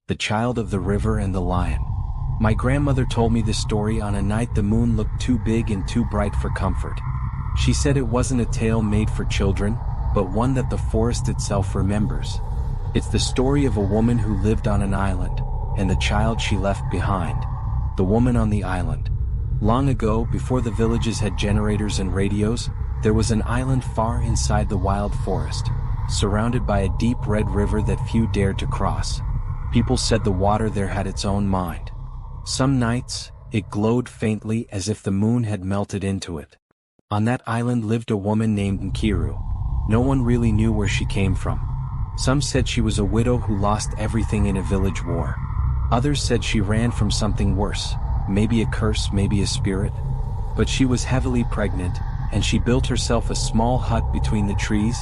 The Child of the River and the Lion. My grandmother told me this story on a night the moon looked too big and too bright for comfort. She said it wasn't a tale made for children, but one that the forest itself remembers. It's the story of a woman who lived on an island, and the child she left behind. The woman on the island. Long ago, before the villages had generators and radios, there was an island far inside the wild forest, surrounded by a deep red river that few dared to cross. People said the water there had its own mind. Some nights, it glowed faintly as if the moon had melted into it. On that island lived a woman named Nkiru. No one really knew where she came from. Some said she was a widow who lost everything in a village war. Others said she ran from something worse, maybe a curse, maybe a spirit. But she was heavily pregnant, and she built herself a small hut between the trees,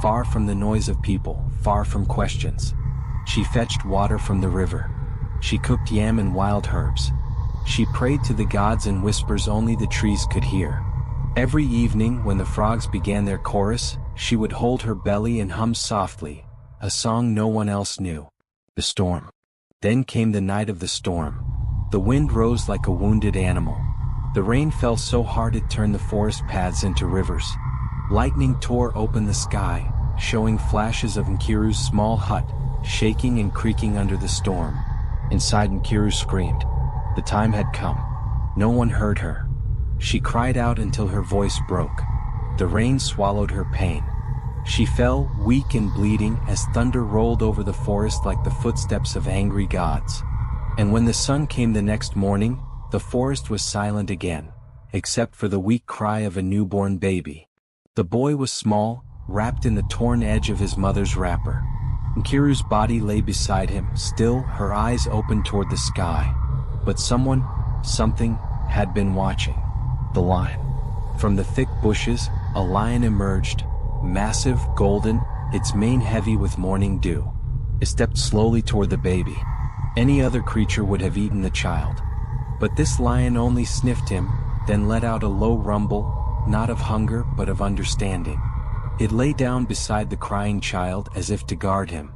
far from the noise of people, far from questions. She fetched water from the river. She cooked yam and wild herbs. She prayed to the gods in whispers only the trees could hear. Every evening when the frogs began their chorus, she would hold her belly and hum softly, a song no one else knew. The storm. Then came the night of the storm. The wind rose like a wounded animal. The rain fell so hard it turned the forest paths into rivers. Lightning tore open the sky, showing flashes of Nkiru's small hut, shaking and creaking under the storm. Inside, Nkiru screamed. The time had come. No one heard her. She cried out until her voice broke. The rain swallowed her pain. She fell, weak and bleeding, as thunder rolled over the forest like the footsteps of angry gods. And when the sun came the next morning, the forest was silent again, except for the weak cry of a newborn baby. The boy was small, wrapped in the torn edge of his mother's wrapper. Nkiru's body lay beside him, still, her eyes open toward the sky. But something, had been watching. The lion. From the thick bushes, a lion emerged, massive, golden, its mane heavy with morning dew. It stepped slowly toward the baby. Any other creature would have eaten the child. But this lion only sniffed him, then let out a low rumble, not of hunger but of understanding. It lay down beside the crying child as if to guard him.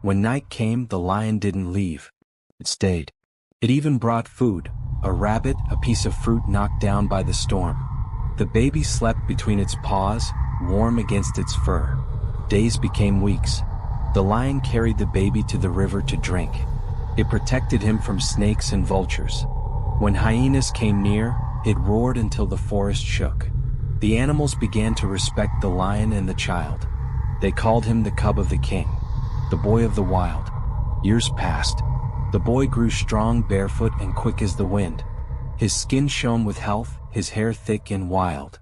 When night came, the lion didn't leave. It stayed. It even brought food, a rabbit, a piece of fruit knocked down by the storm. The baby slept between its paws, warm against its fur. Days became weeks. The lion carried the baby to the river to drink. It protected him from snakes and vultures. When hyenas came near, it roared until the forest shook. The animals began to respect the lion and the child. They called him the cub of the king, the boy of the wild. Years passed. The boy grew strong, barefoot, and quick as the wind. His skin shone with health, his hair thick and wild.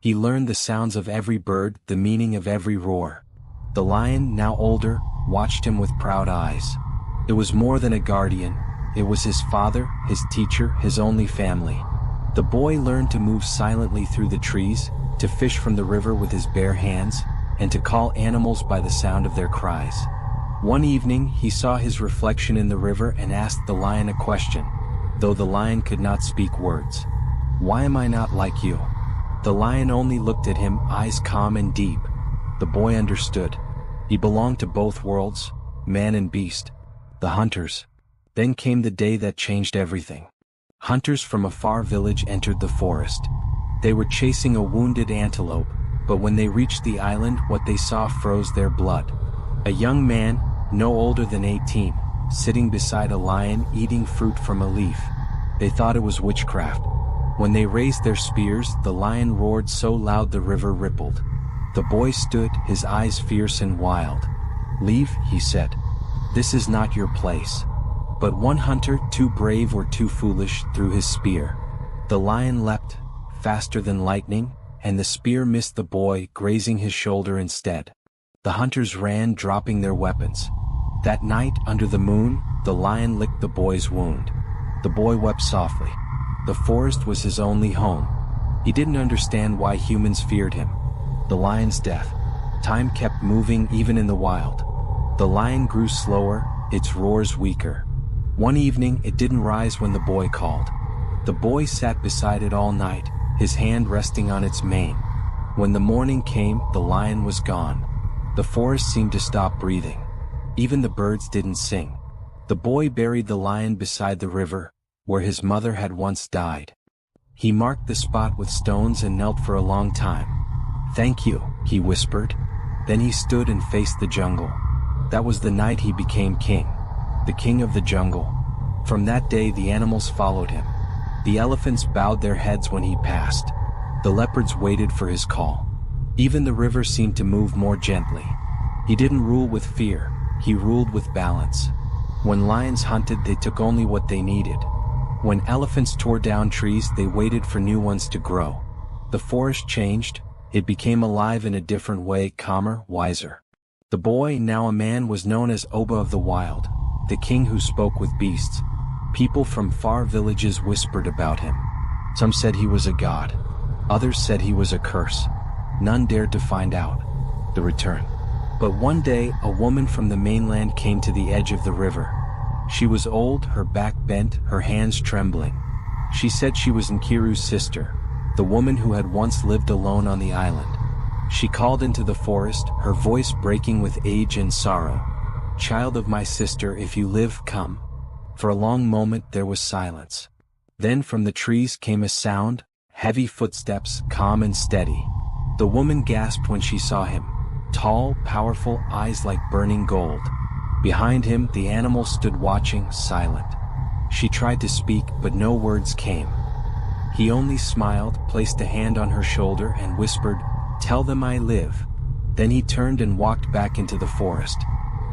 He learned the sounds of every bird, the meaning of every roar. The lion, now older, watched him with proud eyes. It was more than a guardian. It was his father, his teacher, his only family. The boy learned to move silently through the trees, to fish from the river with his bare hands, and to call animals by the sound of their cries. One evening, he saw his reflection in the river and asked the lion a question, though the lion could not speak words. "Why am I not like you?" The lion only looked at him, eyes calm and deep. The boy understood. He belonged to both worlds, man and beast, the hunters. Then came the day that changed everything. Hunters from a far village entered the forest. They were chasing a wounded antelope, but when they reached the island, what they saw froze their blood. A young man, no older than 18, sitting beside a lion eating fruit from a leaf. They thought it was witchcraft. When they raised their spears, the lion roared so loud the river rippled. The boy stood, his eyes fierce and wild. "Leave," he said. "This is not your place." But one hunter, too brave or too foolish, threw his spear. The lion leapt, faster than lightning, and the spear missed the boy, grazing his shoulder instead. The hunters ran, dropping their weapons. That night, under the moon, the lion licked the boy's wound. The boy wept softly. The forest was his only home. He didn't understand why humans feared him. The lion's death. Time kept moving even in the wild. The lion grew slower, its roars weaker. One evening, it didn't rise when the boy called. The boy sat beside it all night, his hand resting on its mane. When the morning came, the lion was gone. The forest seemed to stop breathing. Even the birds didn't sing. The boy buried the lion beside the river, where his mother had once died. He marked the spot with stones and knelt for a long time. "Thank you," he whispered. Then he stood and faced the jungle. That was the night he became king, the king of the jungle. From that day the animals followed him. The elephants bowed their heads when he passed. The leopards waited for his call. Even the river seemed to move more gently. He didn't rule with fear, he ruled with balance. When lions hunted, they took only what they needed. When elephants tore down trees, they waited for new ones to grow. The forest changed, it became alive in a different way, calmer, wiser. The boy, now a man, was known as Oba of the Wild, the king who spoke with beasts. People from far villages whispered about him. Some said he was a god. Others said he was a curse. None dared to find out. The return. But one day, a woman from the mainland came to the edge of the river. She was old, her back bent, her hands trembling. She said she was Nkiru's sister, the woman who had once lived alone on the island. She called into the forest, her voice breaking with age and sorrow. "Child of my sister, if you live, come." For a long moment there was silence. Then from the trees came a sound, heavy footsteps, calm and steady. The woman gasped when she saw him. Tall, powerful, eyes like burning gold. Behind him, the animal stood watching, silent. She tried to speak, but no words came. He only smiled, placed a hand on her shoulder, and whispered, "Tell them I live." Then he turned and walked back into the forest.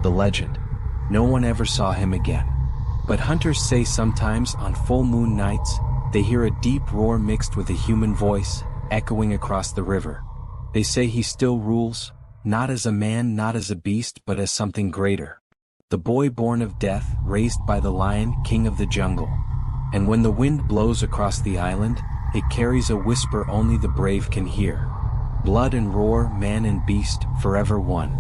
The legend. No one ever saw him again. But hunters say sometimes, on full moon nights, they hear a deep roar mixed with a human voice, echoing across the river. They say he still rules, not as a man, not as a beast, but as something greater. The boy born of death, raised by the lion, king of the jungle. And when the wind blows across the island, it carries a whisper only the brave can hear. Blood and roar, man and beast, forever one.